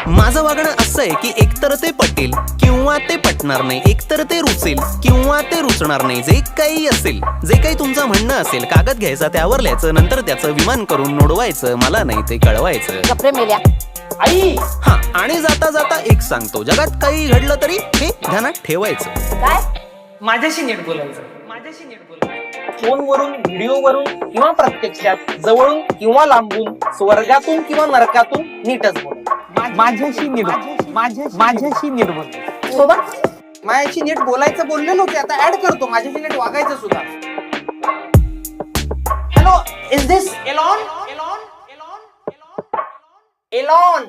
माझं वागणं असं आहे की एकतर ते पटेल किंवा ते पटणार नाही, एकतर ते रुचेल किंवा ते रुचणार नाही. जे काही असेल, जे काही तुमचं म्हणणं असेल, कागद घ्यायचा, त्यावर लिहायचं, नंतर त्याचं विमान करून नोडवायचं, मला नाही ते कळवायचं. कपडे मेल्या आई. हा, आणि जाता जाता एक सांगतो, जगात काही घडलं तरी हे ध्यानात ठेवायचं. काय? माझ्याशी नीट बोलायचं. फोनवरून, व्हिडिओवरून किंवा प्रत्यक्षात, जवळून किंवा लांबून, स्वर्गातून किंवा नरकातून नीटच बोल. माझ्याशी नीट बोल. सोबत माझ्याशी नीट बोलायचं बोललेलो की आता ऍड करतो माझ्याशी नीट वागायचं सुद्धा. Hello, is this Elon? Elon?